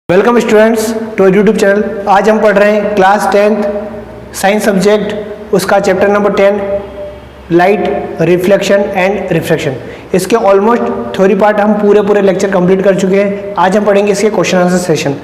Welcome students to YouTube channel. आज हम पढ़ रहे हैं क्लास 10th साइंस सब्जेक्ट, उसका chapter number 10 light reflection and refraction. इसके ऑलमोस्ट थ्योरी पार्ट हम पूरे लेक्चर कंप्लीट कर चुके हैं। आज हम पढ़ेंगे इसके क्वेश्चन आंसर सेशन।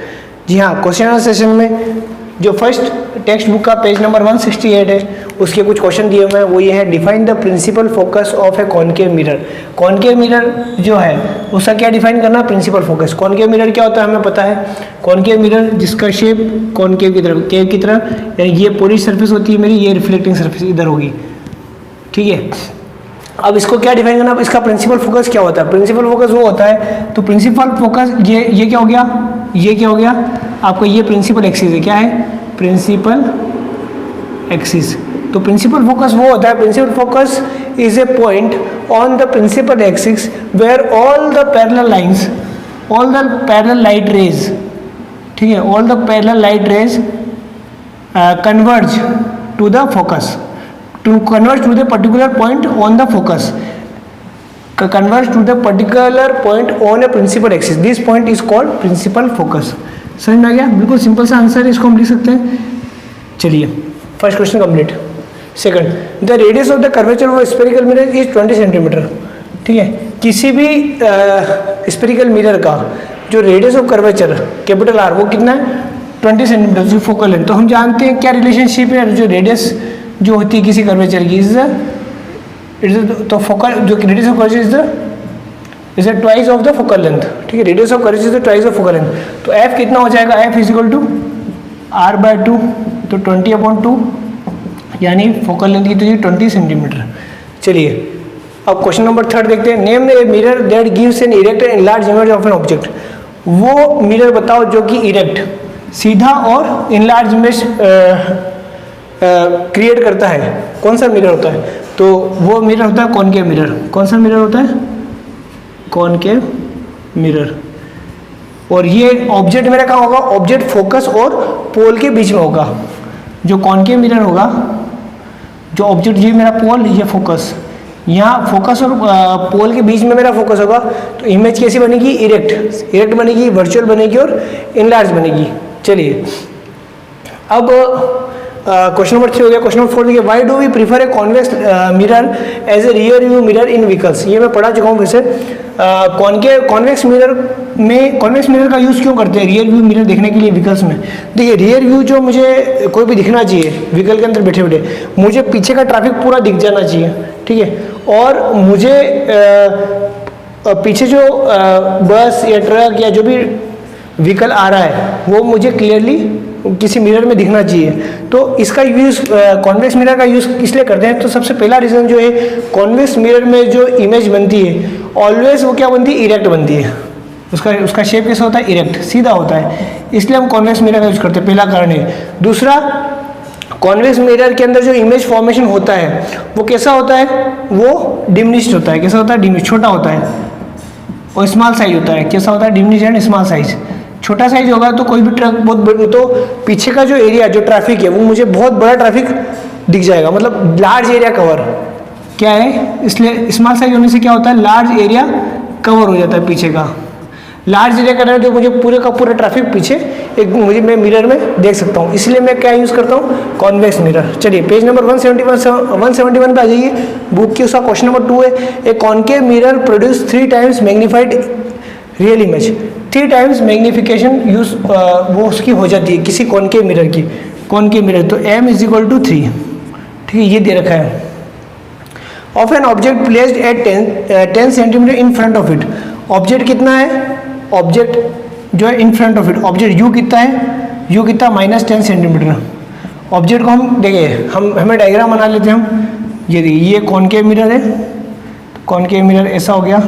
जी हाँ, क्वेश्चन आंसर सेशन में जो फर्स्ट टेक्स्ट बुक का पेज नंबर 168 है, उसके कुछ क्वेश्चन दिए हुए हैं। वो ये है, define the principal focus of a concave mirror. Concave mirror जो है उसका क्या डिफाइन करना, प्रिंसिपल फोकस। कॉनकेव मिरर क्या होता है हमें पता है। कॉनकेव मिरर जिसका शेप कॉनकेव की तरफ, केव की तरफ, यानी ये पूरी सरफेस होती है मेरी, ये रिफ्लेक्टिंग सरफेस इधर होगी, ठीक है। अब इसको क्या डिफाइन करना, इसका प्रिंसिपल फोकस क्या होता है। प्रिंसिपल फोकस वो होता है, तो प्रिंसिपल फोकस ये क्या हो गया, ये क्या हो गया आपका, ये प्रिंसिपल एक्सिस है। क्या है, प्रिंसिपल एक्सिस। तो प्रिंसिपल फोकस वो होता है, principal focus is a point on the principal axis where all the parallel lines, all the parallel light rays, ठीक है, all the parallel light rays converge to the focus, to converge to the particular point on the focus, converge to the particular point on a principal axis. This point is called principal focus. समझ में आ गया, बिल्कुल simple सा answer है, इसको हम लिख सकते हैं। चलिए, first question complete. Second, the radius of the curvature of spherical mirror is 20 centimetre, ठीक है। किसी भी स्फेरिकल मिरर का जो radius of curvature capital R वो कितना है, 20 सेंटीमीटर जो फोकल लेंथ। तो हम जानते हैं क्या रिलेशनशिप है, जो रेडियस जो होती है किसी कर्वेचर की तो फोकल, जो radius of curvature is twice of the focal length, ठीक है। Radius of curvature is twice of focal length. तो एफ कितना हो जाएगा, F is equal to r/2, तो 20/2, यानी फोकल लेंथ की तो ये 20 सेंटीमीटर। चलिए, अब क्वेश्चन नंबर 3 देखते हैं। Name a mirror that gives an erect and large image of an object. वो मिरर बताओ जो कि इरेक्ट, सीधा और इनलार्ज इमेज क्रिएट करता है। कौन सा मिरर होता है, तो वो मिरर होता है कॉनकेव मिरर। कौन सा मिरर होता है, कॉनकेव मिरर। और ये ऑब्जेक्ट मेरा कहाँ होगा, ऑब्जेक्ट फोकस और पोल के बीच में होगा। जो कॉनकेव मिरर होगा, जो ऑब्जेक्ट, ये मेरा पोल, ये फोकस, यहाँ फोकस और पोल के बीच में मेरा फोकस होगा। तो इमेज कैसी बनेगी, इरेक्ट, इरेक्ट बनेगी, वर्चुअल बनेगी और इनलार्ज बनेगी। चलिए, अब क्वेश्चन नंबर 3 हो गया। क्वेश्चन नंबर 4 देखिए, why do we prefer a convex mirror as a rear view mirror in vehicles. ये मैं पढ़ा चुका हूँ वैसे। कॉन्वेक्स मिरर में, कॉन्वेक्स मिरर का यूज़ क्यों करते हैं रियर व्यू मिरर देखने के लिए व्हीकल्स में। देखिए, रियर व्यू जो मुझे कोई भी दिखना चाहिए व्हीकल के अंदर बैठे बैठे, मुझे पीछे का ट्रैफिक पूरा दिख जाना चाहिए, ठीक है। और मुझे पीछे जो बस या ट्रक या जो भी व्हीकल आ रहा है वो मुझे क्लियरली किसी मिरर में दिखना चाहिए। तो इसका यूज़, कॉन्वेक्स मिरर का यूज़ इसलिए करते हैं। तो सबसे पहला रीज़न जो है, कॉन्वेक्स मिरर में जो इमेज बनती है ऑलवेज वो क्या बनती है, इरेक्ट बनती है। उसका शेप कैसा होता है, इरेक्ट, सीधा होता है, इसलिए हम कॉन्वेक्स मिरर का यूज़ करते हैं। पहला कारण है। दूसरा, कॉन्वेक्स मिरर के अंदर जो इमेज फॉर्मेशन होता है वो कैसा होता है, वो डिमिनिश्ड होता है। कैसा होता है, डिमिनिश्ड, छोटा होता है और स्मॉल साइज होता है। कैसा होता है, डिमिनिश्ड एंड स्मॉल साइज। छोटा साइज होगा तो कोई भी ट्रक बहुत बड़ा, तो पीछे का जो एरिया, जो ट्रैफिक है, वो मुझे बहुत बड़ा ट्रैफिक दिख जाएगा, मतलब लार्ज एरिया कवर क्या है। इसलिए स्मॉल साइज होने से क्या होता है, लार्ज एरिया कवर हो जाता है पीछे का। लार्ज एरिया करना है तो मुझे पूरे का पूरा ट्रैफिक पीछे मैं मिरर में देख सकता हूँ, इसलिए मैं क्या यूज़ करता हूँ, कॉन्वेक्स मिरर। चलिए, पेज नंबर 171 पे आ जाइए। बुक की उसका क्वेश्चन नंबर 2 है, ए concave mirror produce 3 times magnified real image. 3 times magnification use वो उसकी हो जाती है किसी कॉनकेव मिरर की। कॉनकेव मिरर तो m इज इक्वल टू 3, ठीक है, ये दे रखा है। Of an object placed at 10 centimetre in front of it. Object कितना है, ऑब्जेक्ट जो है in front of it, object u कितना है, u कितना -10 सेंटीमीटर। ऑब्जेक्ट को हम देखिए, हमें डायग्राम बना लेते हैं हम। ये कॉनकेव मिरर है, कॉनकेव मिरर ऐसा हो गया।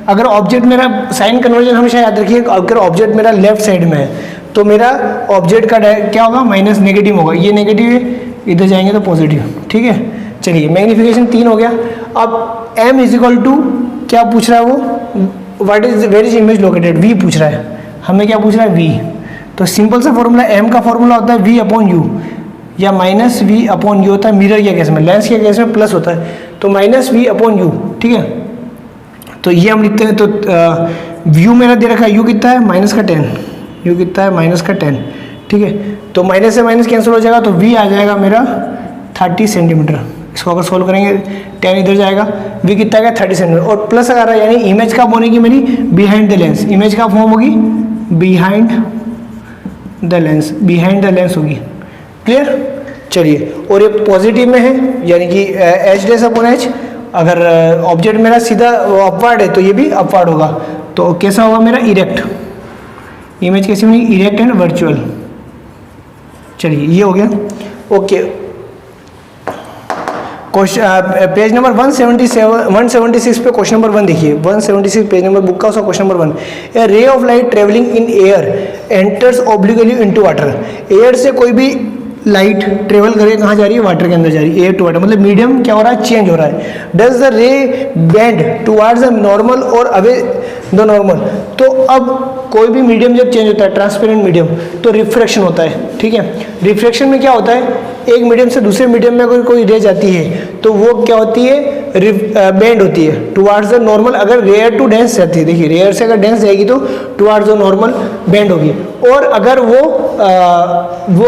अगर ऑब्जेक्ट मेरा, साइन कन्वर्जन हमेशा याद रखिए, अगर ऑब्जेक्ट मेरा लेफ्ट साइड में है तो मेरा ऑब्जेक्ट का क्या होगा, माइनस, नेगेटिव होगा। ये नेगेटिव है, इधर जाएंगे तो पॉजिटिव, ठीक है। चलिए, मैग्नीफिकेशन 3 हो गया। अब m इज इक्वल टू क्या पूछ रहा है वो, where is image located, v पूछ रहा है हमें। क्या पूछ रहा है, v। तो सिंपल सा फॉर्मूला, m का फॉर्मूला होता है v/u, या -v/u होता है मिरर के केस में। लेंस के केस में प्लस होता है, तो -v/u, ठीक है। तो ये हम लिखते हैं। तो व्यू मेरा दे रखा है, u कितना है, -10, यू कितना है माइनस का 10, ठीक है। तो माइनस से माइनस कैंसिल हो जाएगा, तो v आ जाएगा मेरा 30 सेंटीमीटर। इसको अगर सोल्व करेंगे 10 इधर जाएगा, v कितना गया 30 सेंटीमीटर, और प्लस अगर है यानी इमेज का बनेगी मेरी बिहाइंड द लेंस, इमेज का फॉर्म होगी behind the lens, behind the lens होगी। क्लियर? चलिए, और ये पॉजिटिव में है यानी कि एच डैश अपॉन एच, अगर ऑब्जेक्ट मेरा सीधा अपवर्ड है तो ये भी अपवर्ड होगा। तो कैसा होगा मेरा इरेक्ट, इमेज कैसी बनी इरेक्ट एंड वर्चुअल। चलिए ये हो गया। ओके, पेज नंबर 176 पे क्वेश्चन नंबर 1 देखिए, 176 पेज नंबर बुक का उसका question number 1, A ray of light travelling in air enters obliquely into water. Air से कोई भी लाइट ट्रेवल करके कहाँ जा रही है, वाटर के अंदर जा रही है, एयर टू वाटर, मतलब मीडियम क्या हो रहा है, चेंज हो रहा है। डज द रे बेंड टुवार्ड्स द नॉर्मल और अवे द नॉर्मल। तो अब कोई भी मीडियम जब चेंज होता है, ट्रांसपेरेंट मीडियम, तो रिफ्रैक्शन होता है, ठीक है। रिफ्रैक्शन में क्या होता है, एक मीडियम से दूसरे मीडियम में अगर कोई रे जाती है तो वो क्या होती है, बेंड होती है टुवार्ड्स द नॉर्मल। अगर रेयर टू डेंस जाती है, देखिए रेयर से अगर डेंस जाएगी तो टुवार्ड्स द नॉर्मल बेंड होगी, और अगर वो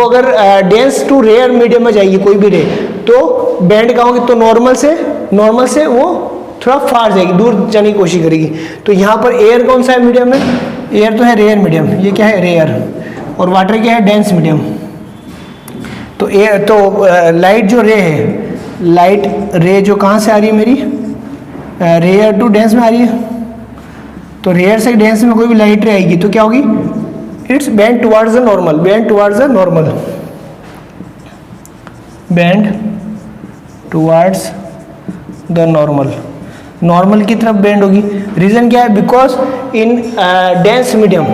अगर डेंस टू रेयर मीडियम में जाएगी कोई भी रे, तो बेंड कहाँ होगी, तो नॉर्मल से वो थोड़ा फार जाएगी, दूर जाने की कोशिश करेगी। तो यहाँ पर एयर कौन सा है मीडियम में, एयर तो है रेयर मीडियम, ये क्या है रेयर, और वाटर क्या है डेंस मीडियम। तो एयर तो लाइट जो रे है, लाइट रे जो कहाँ से आ रही है मेरी, रेयर टू डेंस में आ रही है। तो रेयर से डेंस में कोई भी लाइट रे आएगी तो क्या होगी, it's bend towards the normal, bend towards the normal, bend towards the normal, normal की तरफ बेंड होगी। रीजन क्या है, because in dense medium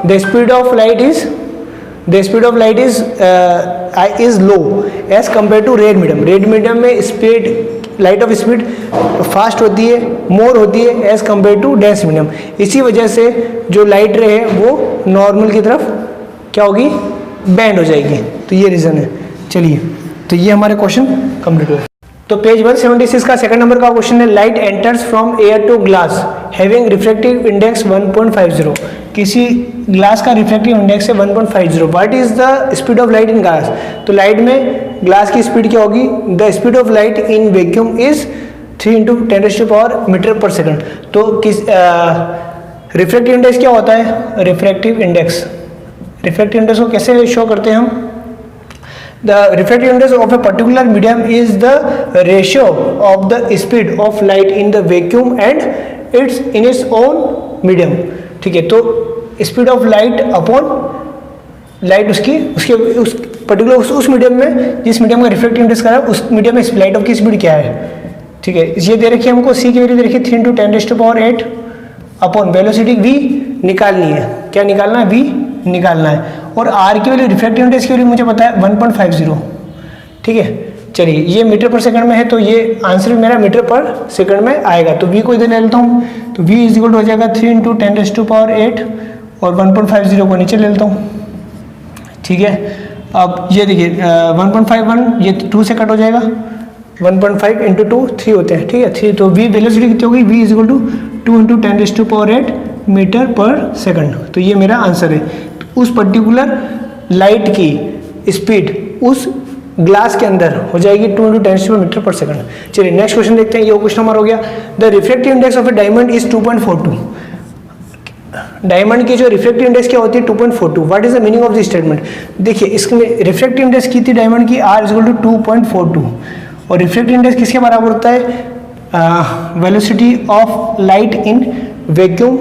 the speed of light is low as compare to rare medium. Rare medium में speed, light of speed fast होती है, more होती है as compare to dense medium. इसी वजह से जो लाइट रे है वो नॉर्मल की तरफ क्या होगी, बेंड हो जाएगी। तो ये रीज़न है। चलिए, तो ये हमारे क्वेश्चन कंप्लीट हुए। तो पेज 176 का सेकंड नंबर का क्वेश्चन है, light enters from air to glass having refractive index 1.50। किसी ग्लास का रिफ्रैक्टिव इंडेक्स है 1.50, what is the speed of light in glass. तो लाइट में ग्लास की स्पीड क्या होगी, the speed of light in vacuum is 3 × 10⁻⁻⁻ metre पर सेकंड। तो किस रिफ्रैक्टिव इंडेक्स क्या होता है, रिफ्रैक्टिव इंडेक्स को कैसे शो करते हैं हम, the refractive index of a particular medium is the ratio of the speed of light in the vacuum and its own medium। ठीक है, तो speed of light upon light उसके उस पर्टिकुलर उस मीडियम में, जिस मीडियम का रिफ्रैक्टिव इंडेक्स का है उस मीडियम में लाइट ऑफ की स्पीड क्या है। ठीक है, ये दे रखी है हमको, सी की वैल्यू दे रखी है 3 × 10⁸ अपॉन वेलोसिटी v निकालनी है। क्या निकालना है, v निकालना है, और r की वैल्यू रिफ्रैक्टिव इंडेक्स की वैल्यू मुझे पता है 1.50। ठीक है, चलिए ये मीटर पर सेकंड में है तो ये आंसर मेरा मीटर पर सेकंड में आएगा। तो v को इधर ले लेता हूँ, तो v इक्वल हो जाएगा 3 × 10⁸ और 1.50 को नीचे ले लेता हूँ। ठीक है, अब ये देखिए 1.51 ये 2 से कट हो जाएगा, 1.5 × 2 3 होते हैं। ठीक है, 3, तो v वेलोसिटी कितनी होगी, v इक्वल टू 2 × 10⁸ मीटर पर सेकंड। तो ये मेरा आंसर है। तो उस पर्टिकुलर लाइट की स्पीड उस ग्लास के अंदर हो जाएगी 2 × 10⁻⁻ मीटर पर सेकंड। चलिए नेक्स्ट क्वेश्चन देखते हैं, ये क्वेश्चन नंबर हो गया, the refractive index of A diamond is 2.42। Diamond की जो रिफ्रैक्टिव इंडेक्स क्या होती है 2.42। What is the meaning of this statement. देखिए इसमें रिफ्रैक्टिव इंडेक्स की थी डायमंड की r इक्वल टू 2.42, और रिफ्रैक्टिव इंडेक्स किसके बराबर होता है, velocity of light in vacuum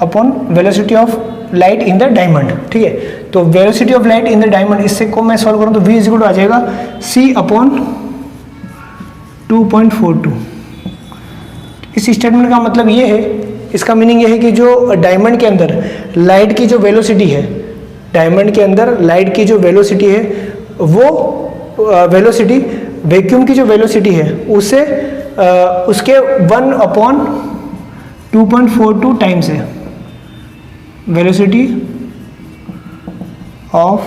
upon velocity of light in the diamond. ठीक है, तो velocity of light in the diamond, इससे को मैं सॉल्व करूँ तो v इक्वल टू आ जाएगा c अपॉन 2.42। इस स्टेटमेंट का मतलब ये है, इसका मीनिंग ये है कि जो डायमंड के अंदर लाइट की जो वेलोसिटी है, डायमंड के अंदर लाइट की जो वेलोसिटी है वो वेलोसिटी वैक्यूम की जो वेलोसिटी है उससे उसके 1/2.42 टाइम्स है। Velocity of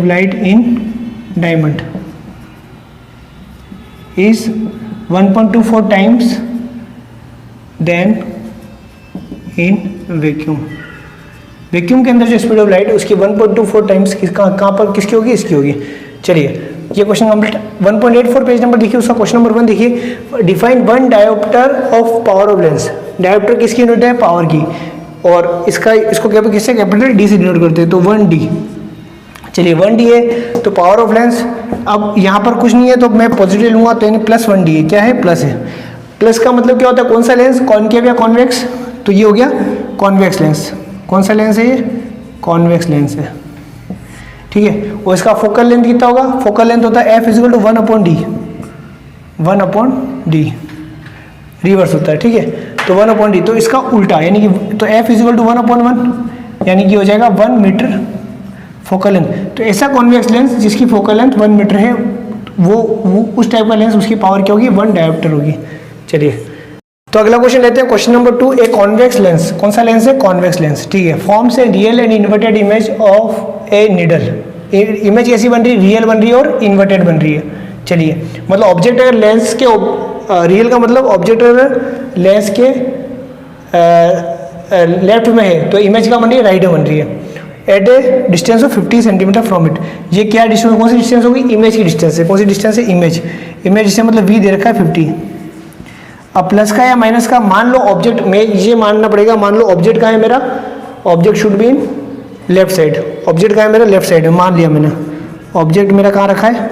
light in diamond is 1.24 times than in vacuum. Vacuum के अंदर जो स्पीड ऑफ लाइट उसकी 1.24 टाइम्स कहाँ पर किसकी होगी, इसकी होगी। चलिए ये क्वेश्चन कंप्लीट। 1.84 पेज नंबर देखिए, उसका क्वेश्चन नंबर 1 देखिए, define one dioptre of power of lens. Dioptre किसकी यूनिट है, पावर की, और इसको किससे कैपिटल डी से डिनोट करते हैं, तो 1D। चलिए 1D है तो पावर ऑफ लेंस, अब यहाँ पर कुछ नहीं है तो मैं पॉजिटिव लूंगा तो यानी +1D है, क्या है, प्लस है। प्लस का मतलब क्या होता है, कौन सा लेंस, कॉनकेव या कॉन्वेक्स, तो ये हो गया कॉन्वेक्स लेंस। कौन सा लेंस है ये, कॉन्वेक्स लेंस है, ठीक है। और इसका फोकल लेंथ कितना होगा, फोकल लेंथ होता है F = 1/D, 1/D रिवर्स होता है, ठीक है। तो 1/D, तो इसका उल्टा यानी कि तो F = 1/1 यानी कि हो जाएगा 1 मीटर फोकल लेंथ। तो ऐसा कॉन्वेक्स लेंस जिसकी फोकल लेंथ 1 मीटर है, वो उस टाइप का लेंस, उसकी पावर क्या होगी, 1 डायोप्टर होगी। चलिए तो अगला क्वेश्चन लेते हैं, question number 2। A convex lens, कौन सा लेंस है, कॉन्वेक्स लेंस, ठीक है। Forms a real and inverted image of A needle. Image कैसी बन रही है, रियल बन रही है और इन्वर्टेड बन रही है। चलिए मतलब ऑब्जेक्ट अगर लेंस के रियल का मतलब ऑब्जेक्ट अगर लेंस के लेफ्ट में है तो इमेज का बन रही है, राइट में बन रही है। At a distance of 50 centimetre from it. ये क्या डिस्टेंस, कौन सी डिस्टेंस होगी, इमेज की डिस्टेंस है। कौन सी डिस्टेंस है, इमेज डिस्टेंस मतलब v दे रखा है 50। अब प्लस का या माइनस का, मान लो ऑब्जेक्ट में ये मानना पड़ेगा, मान लो ऑब्जेक्ट कहाँ है मेरा, object should be in left side. Object कहाँ है मेरा, लेफ्ट साइड में, मान लिया मैंने ऑब्जेक्ट मेरा कहाँ रखा है,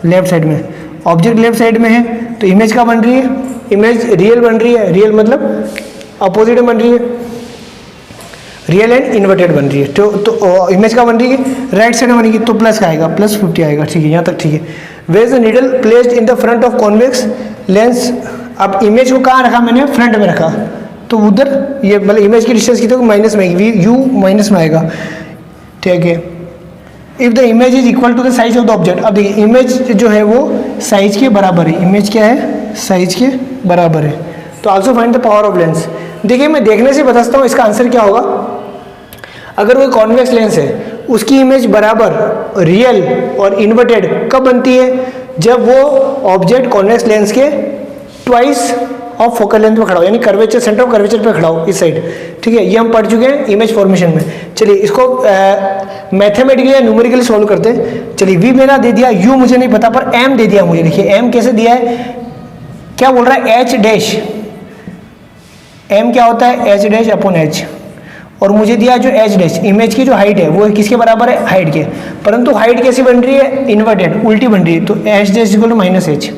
लेफ्ट साइड में। ऑब्जेक्ट लेफ्ट साइड में है तो इमेज का बन रही है, इमेज रियल बन रही है, रियल मतलब अपोजिट में बन रही है, रियल एंड इन्वर्टेड बन रही है। तो इमेज का बन रही है, राइट साइड में बनेगी तो प्लस का आएगा, +50 आएगा, ठीक है, यहाँ तक ठीक है। Where is the needle placed in the front of convex lens. अब इमेज को कहाँ रखा मैंने, फ्रंट में रखा, तो उधर ये मतलब इमेज की डिस्टेंस कितनी होगी, माइनस में आएगी, यू माइनस में आएगा, ठीक है। If the image is equal to the size of the object. अब देखिए इमेज जो है वो साइज के बराबर है, इमेज क्या है, साइज के बराबर है। तो also find the power of lens. देखिए मैं देखने से बताता हूँ इसका आंसर क्या होगा। अगर वो कॉन्वेक्स लेंस है उसकी इमेज बराबर रियल और इन्वर्टेड कब बनती है, जब वो ऑब्जेक्ट कॉन्वेक्स लेंस के ट्वाइस ऑफ फोकल लेंथ पे खड़ा हो, यानी कर्वेचर, सेंटर ऑफ कर्वेचर पे खड़ा हो, इस साइड, ठीक है। ये हम पढ़ चुके हैं इमेज फॉर्मेशन में। चलिए इसको मैथमेटिकली या न्यूमेरिकली सॉल्व करते हैं। चलिए v मेरा दे दिया, u मुझे नहीं पता पर m दे दिया मुझे। देखिए m कैसे दिया है, क्या बोल रहा है, h डैश, m क्या होता है, h डैश अपॉन h, और मुझे दिया जो h डैश, इमेज की जो हाइट है वो किसके बराबर है, हाइट के, परंतु हाइट कैसी बन रही है, इन्वर्टेड, उल्टी बन रही है, तो h dash equal to -h,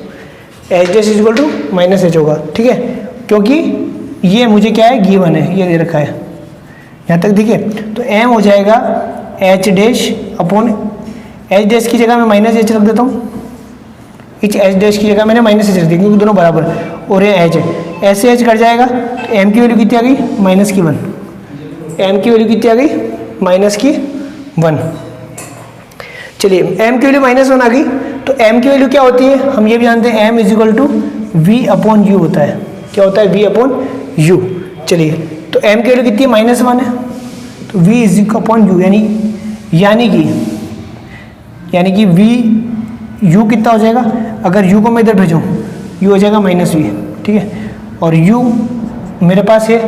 h dash equal to -h होगा, ठीक है, क्योंकि ये मुझे क्या है, गिवन है, ये दे रखा है, यहाँ तक ठीक है। तो m हो जाएगा h dash upon h dash की जगह मैं -h रख देता हूँ, इस h डैश की जगह मैंने -h रख दी क्योंकि दोनों बराबर और ये h है, ऐसे h कट जाएगा तो m की वैल्यू कितनी आ गई, -1, m की वैल्यू कितनी आ गई, -1। चलिए m की वैल्यू -1 आ गई, तो m की वैल्यू क्या होती है, हम ये भी जानते हैं, m = v/u होता है। क्या होता है, v/u। चलिए तो m की वैल्यू कितनी है, -1 है, तो v = u, यानी कि v कितना हो जाएगा, अगर u को मैं इधर भेजूँ u हो जाएगा -v, ठीक है, और u मेरे पास है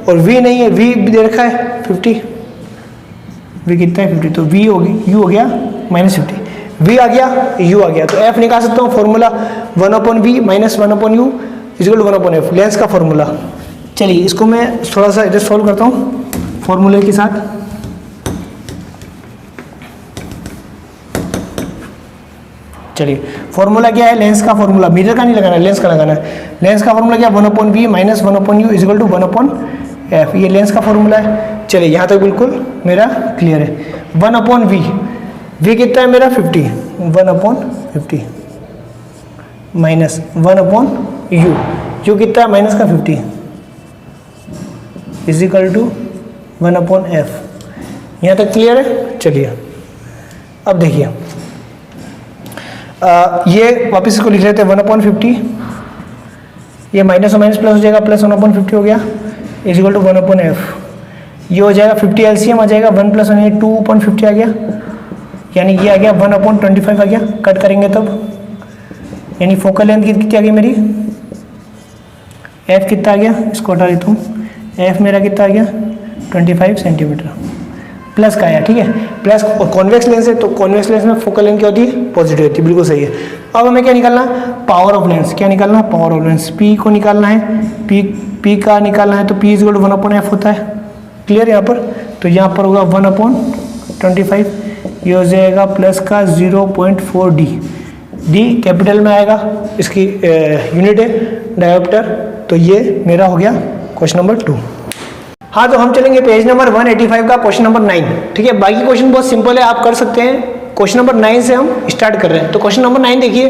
और v नहीं है, v दे रखा है 50, v कितना है 50, तो v हो गई, u हो गया -50, v आ गया, u आ गया, तो f निकाल सकता हूँ formula 1/v - 1/u = 1/f, lens का फॉर्मूला। चलिए इसको मैं थोड़ा सा इधर सॉल्व करता हूँ फॉर्मूले के साथ। चलिए फॉर्मूला क्या है, लेंस का फॉर्मूला, मिरर का नहीं लगाना है, लेंस का लगाना है। लेंस का फॉर्मूला क्या, 1/v - 1/u = 1/f, ये लेंस का फॉर्मूला है। चलिए यहाँ तक बिल्कुल मेरा क्लियर है। 1/v, v कितना है मेरा 50, 1/50 -1/u, u कितना है -50 = 1/f। यहाँ तक क्लियर है। चलिए अब देखिए ये वापस इसको लिख लेते हैं, 1/50, ये माइनस और माइनस प्लस हो जाएगा, +1/50 हो गया = 1/f। ये हो जाएगा 50 LCM आ जाएगा, 1 + 1 2/50 आ गया, यानी ये आ गया 1/25 आ गया। कट करेंगे तब, यानी फोकल लेंथ कितनी आ गई मेरी, एफ कितना आ गया, इसको हटा देता हूँ, एफ मेरा कितना आ गया 25 सेंटीमीटर प्लस का आया, ठीक है। प्लस और कॉन्वेक्स लेंस है तो कॉन्वेक्स लेंस में फोकल लेंथ क्या होती है, पॉजिटिव होती है, बिल्कुल सही है। अब हमें क्या निकालना, पावर ऑफ लेंस, क्या निकालना, पावर ऑफ लेंस, पी को निकालना है, पी का निकालना है तो पी इज 1/f होता है, क्लियर यहाँ पर। तो यहाँ पर होगा 1/25, ये हो जाएगा प्लस का 0.4 डी कैपिटल में आएगा, इसकी यूनिट है डायोप्टर। तो ये मेरा हो गया क्वेश्चन नंबर 2। हाँ, तो हम चलेंगे पेज नंबर 185 का क्वेश्चन नंबर 9, ठीक है। बाकी क्वेश्चन बहुत सिंपल है, आप कर सकते हैं। क्वेश्चन नंबर 9 से हम स्टार्ट कर रहे हैं। तो क्वेश्चन नंबर 9 देखिए,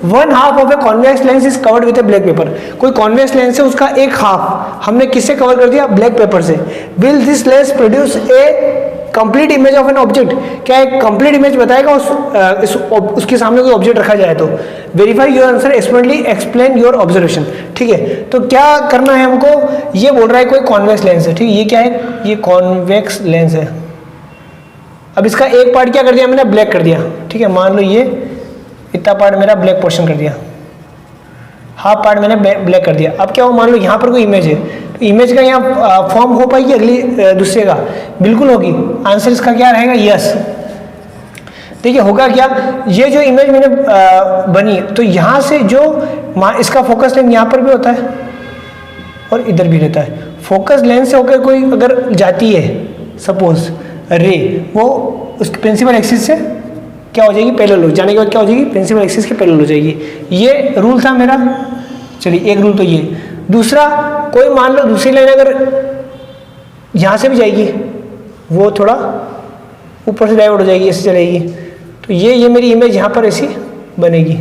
1/2 of a convex lens is covered with A black pepper. कोई कॉन्वेक्स लेंस है, उसका एक हाफ हमने किससे कवर कर दिया, ब्लैक पेपर से। Will this lens produce a complete image of an object, क्या एक कंप्लीट इमेज बताएगा उसके सामने कोई ऑब्जेक्ट रखा जाए तो। Verify your answer, explain your observation, ठीक है। तो क्या करना है हमको, ये बोल रहा है कोई कॉन्वेक्स लेंस है, ठीक है। ये क्या है, ये कॉन्वेक्स लेंस है। अब इसका एक पार्ट क्या कर दिया मैंने, ब्लैक कर दिया, ठीक है। मान लो ये इतना पार्ट मेरा ब्लैक पोर्शन कर दिया, हाफ पार्ट मैंने ब्लैक कर दिया। अब क्या हो, मान लो यहाँ पर कोई इमेज है, तो इमेज का यहाँ फॉर्म हो पाएगी अगली दूसरे का, बिल्कुल होगी। आंसर इसका क्या रहेगा, यस। देखिए होगा क्या, ये जो इमेज मैंने बनी, तो यहाँ से जो इसका फोकस लेंथ यहाँ पर भी होता है और इधर भी रहता है। फोकस लेंस से होकर कोई अगर जाती है सपोज रे, वो उस प्रिंसिपल एक्सिस से क्या हो जाएगी, पैरेलल हो जाने के बाद क्या हो जाएगी, प्रिंसिपल एक्सिस के पैरेलल हो जाएगी। ये रूल था मेरा, चलिए एक रूल तो ये। दूसरा, कोई मान लो दूसरी लाइन अगर यहाँ से भी जाएगी, वो थोड़ा ऊपर से डाइवर्ट हो जाएगी, ऐसे चलेगी, तो ये मेरी इमेज यहाँ पर ऐसी बनेगी।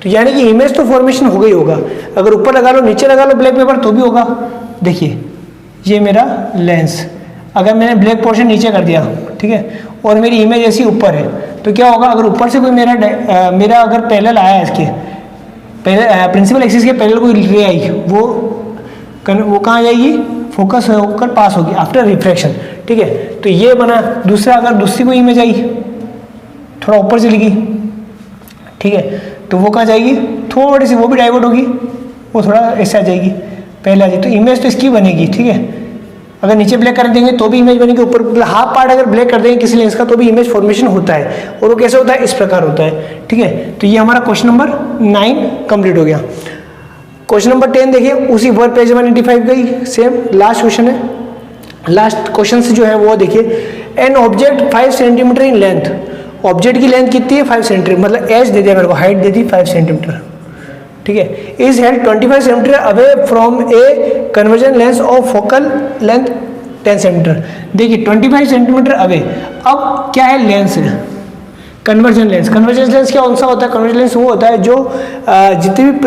तो यानी कि इमेज तो फॉर्मेशन हो गई होगा। अगर ऊपर लगा लो नीचे लगा लो ब्लैक पेपर तो भी होगा। देखिए ये मेरा लेंस, अगर मैंने ब्लैक पोर्शन नीचे कर दिया, ठीक है, और मेरी इमेज ऐसी ऊपर है, तो क्या होगा, अगर ऊपर से कोई मेरा अगर पैरेलल आया है, इसके प्रिंसिपल एक्सिस के पैरेलल कोई रे आई, वो कहाँ जाएगी, फोकस होकर पास होगी आफ्टर रिफ्रैक्शन, ठीक है। तो ये बना। दूसरा, अगर दूसरी कोई इमेज आई थोड़ा ऊपर चली गई, ठीक है, तो वो कहाँ जाएगी, थोड़ी सी वो भी डाइवर्ट होगी, वो थोड़ा ऐसे आ जाएगी, पहले आ जाएगी। तो इमेज तो इसकी बनेगी, ठीक है। अगर नीचे ब्लैक कर देंगे तो भी इमेज बनेगी, ऊपर हाफ पार्ट अगर ब्लैक कर देंगे किसी लेंस का तो भी इमेज फॉर्मेशन होता है। और वो कैसे होता है, इस प्रकार होता है, ठीक है। तो ये हमारा क्वेश्चन नंबर 9 कंप्लीट हो गया। क्वेश्चन नंबर 10 देखिए, उसी वर्ड पेज 185 का ही सेम लास्ट क्वेश्चन है। लास्ट क्वेश्चन से जो है वो देखिए, an object 5 centimetre in length, object की लेंथ कितनी है 5 सेंटीमीटर, मतलब एज दे दिया मेरे को, हाइट दे दी 5 सेंटीमीटर, ठीक है। Is held 25 centimetre away from A conversion lens of focal length 10 centimetre. देखिए 25 सेंटीमीटर अवे। अब क्या है, लेंस है, कन्वर्जन लेंस। कन्वर्जन लेंस क्या कौन सा होता है, कन्वर्जन लेंस वो होता है जो जितनी भी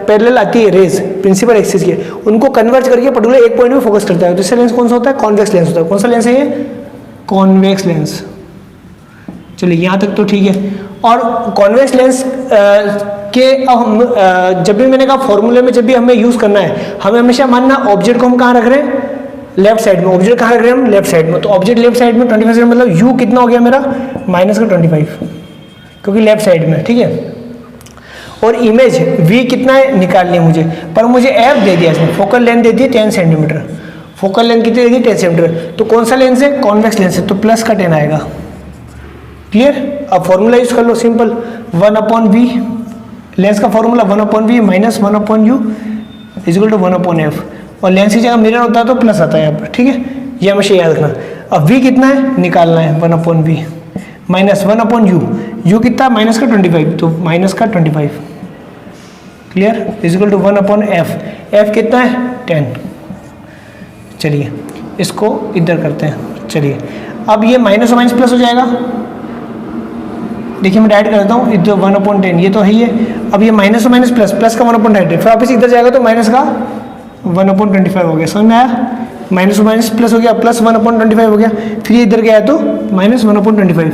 पैरेलल आती है रेज प्रिंसिपल एक्सिस के, उनको कन्वर्ज करके पर्टिकुलर एक पॉइंट में फोकस करता है। दूसरा लेंस कौन सा होता है, कॉन्वेक्स लेंस होता है। कौन सा लेंस है ये, कॉन्वेक्स लेंस। चलिए यहाँ तक तो ठीक है। और कॉन्वेक्स लेंस के अब हम जब भी मैंने कहा फॉर्मूले में जब भी हमें यूज़ करना है, हमें हमेशा मानना ऑब्जेक्ट को हम कहाँ रख रहे हैं, लेफ्ट साइड में। ऑब्जेक्ट कहाँ रख रहे हैं हम, लेफ्ट साइड में। तो ऑब्जेक्ट लेफ्ट साइड में 25 मतलब यू कितना हो गया मेरा, -25, क्योंकि लेफ्ट साइड में, ठीक है। और इमेज वी कितना है निकालनी है मुझे, पर मुझे एफ दे दिया इसने, फोकल लेंथ दे दी 10 सेंटीमीटर। फोकल लेंथ कितनी दे दी, 10 सेंटीमीटर। तो कौन सा लेंस है, कॉन्वेक्स लेंस है, तो प्लस का 10 आएगा। क्लियर। अब फॉर्मूला यूज कर लो सिंपल, 1/v, लेंस का formula 1/v minus 1/u is equal to 1/f। और लेंस की जगह मिरर होता है तो प्लस आता है यहाँ पर, ठीक है। ये हमेशा याद रखना। अब v कितना है निकालना है, 1/v माइनस 1/u, u कितना माइनस का 25, तो माइनस का 25, clear, is equal to 1/f। f कितना है 10। चलिए इसको इधर करते हैं। चलिए अब ये माइनस और माइनस प्लस हो जाएगा। देखिए मैं डायरेक्ट करता हूँ, इधर 1/10 ये तो है ही है। अब ये माइनस और माइनस प्लस, प्लस का 1/10, फिर वापस इधर जाएगा तो माइनस का 1/25 हो गया। समझ में आया, माइनस और माइनस प्लस हो गया, प्लस 1/25 हो गया। फिर ये इधर गया तो माइनस 1/25,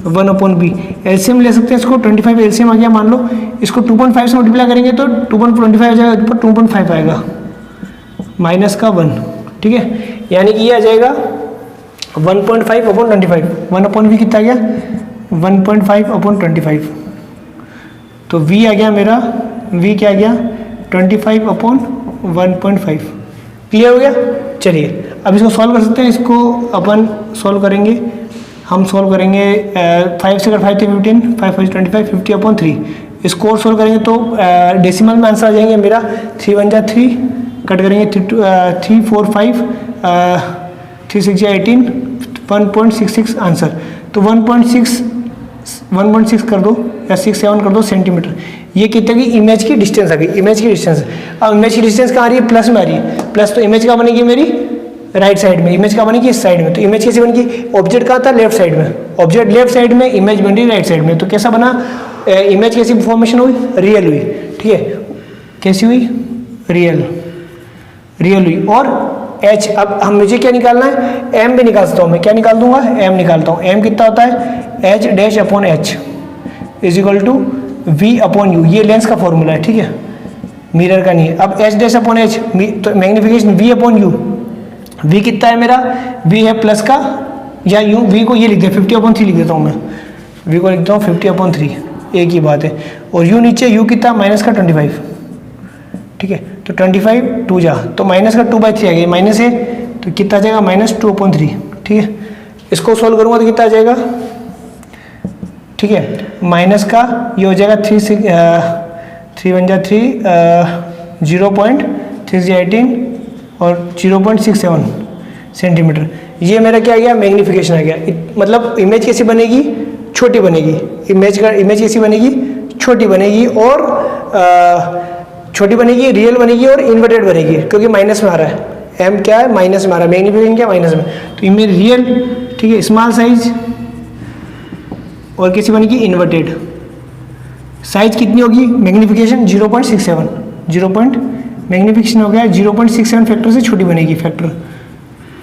1/b। एलसीएम ले सकते हैं इसको, 25 एलसीएम आ गया। मान लो इसको 2.5 से मल्टीप्लाई करेंगे तो 2.25 हो जाएगा, ऊपर 2.5 आएगा, माइनस का 1, ठीक है। यानी कि ये आ जाएगा 1.5/25, 1/v कितना आ गया 1.5/25। तो v आ गया मेरा, v क्या आ गया 25/1, 1.5। क्लियर हो गया। चलिए अब इसको सॉल्व कर सकते हैं। इसको अपन सॉल्व करेंगे, हम सॉल्व करेंगे 5 से अगर 5 थे 15, 5 5 25, 50/3। इसको और सॉल्व करेंगे तो डेसिमल में आंसर आ जाएंगे मेरा 3 1 जा 3, कट करेंगे 3 4 5, 3 6 जा 18, 1.66 आंसर। तो 1.6 कर दो या 6 7 कर दो सेंटीमीटर। ये कितने की इमेज की डिस्टेंस आ गई, इमेज की डिस्टेंस। अब इमेज की डिस्टेंस कहाँ आ रही है, प्लस में आ रही है। प्लस तो इमेज कहाँ बनेगी मेरी, राइट साइड में। इमेज कहाँ बनेगी, इस साइड में। तो इमेज कैसी बनेगी, ऑब्जेक्ट कहाँ था, लेफ्ट साइड में। ऑब्जेक्ट लेफ्ट साइड में, इमेज बन रही राइट साइड में। तो कैसा बना, इमेज कैसी फॉर्मेशन हुई, रियल हुई। ठीक है, कैसी हुई, रियल हुई। और एच, अब हम मुझे क्या निकालना है, एम भी निकाल सकता हूँ मैं। क्या निकाल दूंगा, एम निकालता हूँ। एम कितना होता है, h dash upon h is equal to v upon u. ये लेंस का फॉर्मूला है, ठीक है, मिरर का नहीं है। अब एच डैश अपॉन एच तो magnification v upon u. V कितना है मेरा, वी है प्लस का, या यू वी को ये लिख दिया 50/3 लिख देता हूँ मैं। वी को लिखता हूँ 50/3, एक ही बात है। और यू नीचे, यू कितना माइनस का 25। ठीक है, तो 25 2 जा तो माइनस का 2/3 आ गया, माइनस है तो कितना आ जाएगा, -2/3। ठीक है, इसको सोल्व करूँगा तो कितना आ जाएगा, ठीक है, माइनस का ये हो जाएगा 3 1 जा 3, 0.6 18 और 0.67 सेंटीमीटर। ये मेरा क्या आ गया, मैग्नीफिकेशन आ गया। मतलब इमेज कैसी बनेगी, छोटी बनेगी। इमेज कैसी बनेगी, छोटी बनेगी। और छोटी बनेगी, रियल बनेगी और इन्वर्टेड बनेगी, क्योंकि माइनस में आ रहा है। एम क्या है, माइनस में आ रहा है, मैग्नीफिकेशन क्या, माइनस में। तो इमेज रियल, ठीक है, स्मॉल साइज। और कैसी बनेगी, इन्वर्टेड। साइज कितनी होगी, मैग्नीफिकेशन 0.67, मैग्नीफिकेशन हो गया 0.67 फैक्टर से छोटी बनेगी, फैक्टर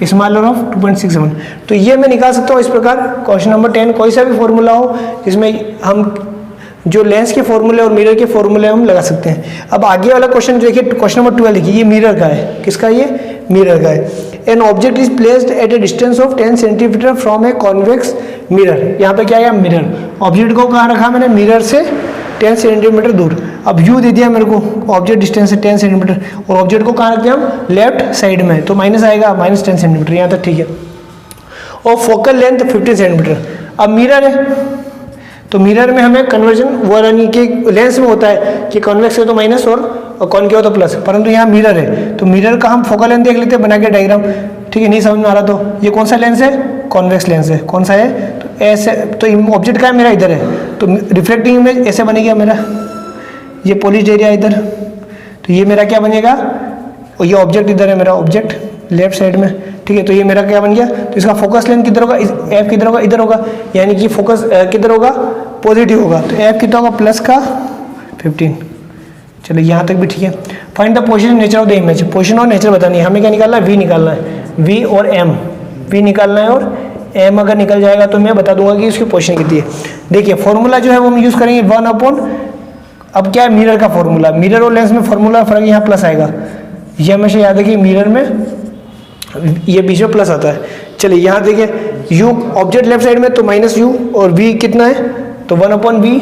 स्मॉलर ऑफ 2.67। तो ये मैं निकाल सकता हूँ इस प्रकार। क्वेश्चन नंबर 10 कोई सा भी फॉर्मूला हो जिसमें हम जो लेंस के फॉर्मूले और मिरर के फॉर्मूले हम लगा सकते हैं। अब आगे वाला क्वेश्चन देखिए, क्वेश्चन नंबर 12 देखिए, ये मिरर का है। किसका, ये मिरर का है। An object is placed at a distance of 10 centimetre from A convex mirror. यहाँ पे क्या है, मिरर। ऑब्जेक्ट को कहाँ रखा मैंने, मिरर से 10 सेंटीमीटर दूर। अब यू दे दिया मेरे को, ऑब्जेक्ट डिस्टेंस है 10 सेंटीमीटर, और ऑब्जेक्ट को कहाँ रखते हैं हम, लेफ्ट साइड में। तो माइनस आएगा, -10 सेंटीमीटर, यहाँ तक ठीक है। और फोकल लेंथ 15 सेंटीमीटर। अब मिरर है तो मिरर में हमें कन्वर्जन वो यानी कि लेंस में होता है कि कॉन्वेक्स है तो माइनस और कॉनकेव हो तो प्लस, परंतु यहाँ मिरर है तो मिरर का हम फोकल लेंथ देख लेते हैं बना के डायग्राम। ठीक है, नहीं समझ में आ रहा तो ये कौन सा लेंस है, कॉन्वेक्स लेंस है। कौन सा है, तो ऐसे, तो ऑब्जेक्ट का है मेरा इधर है, तो रिफ्लेक्टिंग इमेज ऐसे बनेगा मेरा, ये पॉलिश्ड एरिया इधर, तो ये मेरा क्या बनेगा, और ये ऑब्जेक्ट इधर है मेरा, ऑब्जेक्ट लेफ्ट साइड में। ठीक है, तो ये मेरा क्या बन गया, तो इसका फोकस लेंथ किधर होगा, एफ किधर होगा, इधर होगा, यानी कि फोकस किधर होगा, पॉजिटिव होगा। तो एफ कितना होगा, प्लस का 15। चलो यहाँ तक भी ठीक है। Find the position nature of the image. Position और नेचर बतानी है हमें, क्या निकालना है, वी निकालना है, वी और एम, वी निकालना है। और एम अगर निकल जाएगा तो मैं बता दूंगा कि उसकी पोजीशन कितनी है। देखिए फॉर्मूला जो है वो हम यूज़ करेंगे 1/, अब क्या है, मिरर का फॉर्मूला। मिरर और लेंस में फॉर्मूला फर्क, यहाँ प्लस आएगा, ये हमेशा याद है कि मिरर में ये बीच में प्लस आता है। चलिए यहाँ देखिए, u ऑब्जेक्ट लेफ्ट साइड में तो -u, और v कितना है, तो 1/v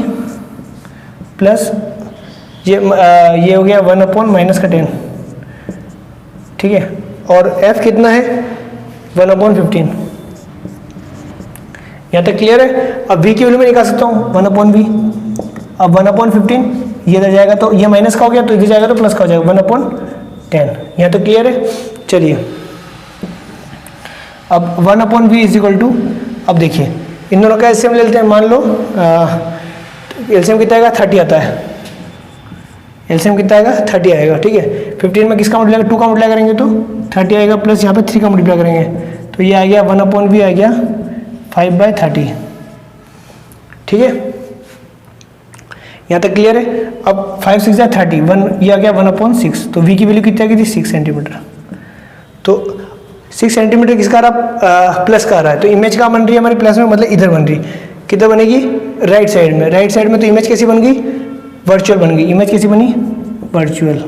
प्लस ये हो गया 1/-10। ठीक है, और f कितना है, 1/15। यहाँ तक क्लियर है। अब v की वैल्यू में निकाल सकता हूँ 1/v। अब 1/15 ये इधर जाएगा तो ये माइनस का हो गया, तो इधर जाएगा तो प्लस का हो जाएगा 1/10। यहाँ तो क्लियर है। चलिए अब 1/v इज इक्वल टू, अब देखिए इन दोनों का एलसीएम ले लेते हैं। मान लो एलसीएम कितना आएगा, 30 आता है। एलसीएम कितना आएगा, 30 आएगा। ठीक है, 15 में किसका मल्टीप्लाई, 2 का मल्टीप्लाई करेंगे तो 30 आएगा, प्लस यहाँ पे 3 का मल्टीप्लाई करेंगे तो ये आ गया 1/v आ गया 5/30। ठीक है, यहाँ तक क्लियर है। अब 5 6 30, 1 ये आ गया 1/6, तो v की वैल्यू कितनी आ गई थी, 6 सेंटीमीटर। तो 6 सेंटीमीटर किसका आ रहा, प्लस का आ रहा है, तो इमेज कहाँ बन रही है हमारी, प्लस में, मतलब इधर बन रही। किधर बनेगी, राइट साइड में। राइट साइड में तो इमेज कैसी बन गई, वर्चुअल बन गई। इमेज कैसी बनी, वर्चुअल।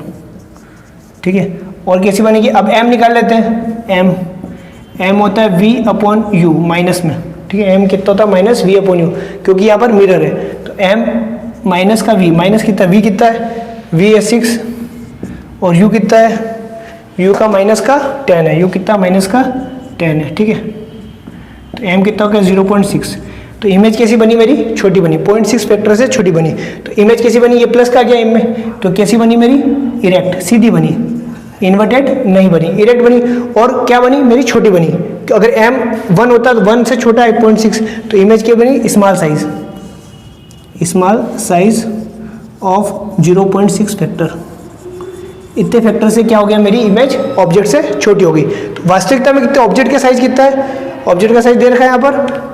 ठीक है, और कैसी बनेगी, अब m निकाल लेते हैं। m होता है v/u माइनस में। ठीक है, m कितना होता है, -v/u, क्योंकि यहाँ पर मिरर है। तो m माइनस का v, माइनस कितना, v कितना है, v है 6, और u कितना है, u का माइनस का 10 है, u कितना माइनस का 10 है, ठीक है। तो m कितना हो गया 0.6। तो इमेज कैसी बनी मेरी, छोटी बनी, 0.6 फैक्टर से छोटी बनी। तो इमेज कैसी बनी, ये प्लस का गया m में, तो कैसी बनी मेरी, इरेक्ट, सीधी बनी, इन्वर्टेड नहीं बनी, इरेक्ट बनी। और क्या बनी मेरी, छोटी बनी। तो अगर m 1 होता तो 1 से छोटा है 0.6, तो इमेज क्या बनी, स्मॉल साइज ऑफ 0.6 फैक्टर। इतने फैक्टर से क्या हो गया, मेरी इमेज ऑब्जेक्ट से छोटी हो गई। तो वास्तविकता में कितने, ऑब्जेक्ट का साइज कितना है, ऑब्जेक्ट का साइज दे रखा है यहाँ पर,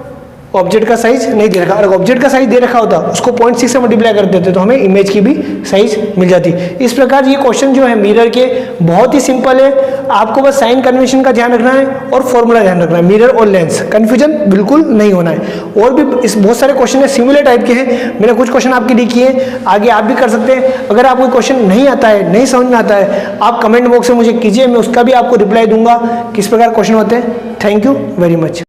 ऑब्जेक्ट का साइज नहीं दे रखा। अगर ऑब्जेक्ट का साइज दे रखा होता उसको 0.6 से मल्टीप्लाई कर देते तो हमें इमेज की भी साइज मिल जाती। इस प्रकार ये क्वेश्चन जो है मिरर के बहुत ही सिंपल है, आपको बस साइन कन्वेंशन का ध्यान रखना है और फॉर्मूला ध्यान रखना है, मिरर और लेंस, कंफ्यूजन बिल्कुल नहीं होना है। और भी इस बहुत सारे क्वेश्चन है सिमिलर टाइप के हैं, मैंने कुछ क्वेश्चन आपके लिए किए, आगे आप भी कर सकते हैं। अगर आपको क्वेश्चन नहीं आता है, नहीं समझ में आता है, आप कमेंट बॉक्स में मुझे कीजिए, मैं उसका भी आपको रिप्लाई दूंगा किस प्रकार क्वेश्चन होते हैं। Thank you very much.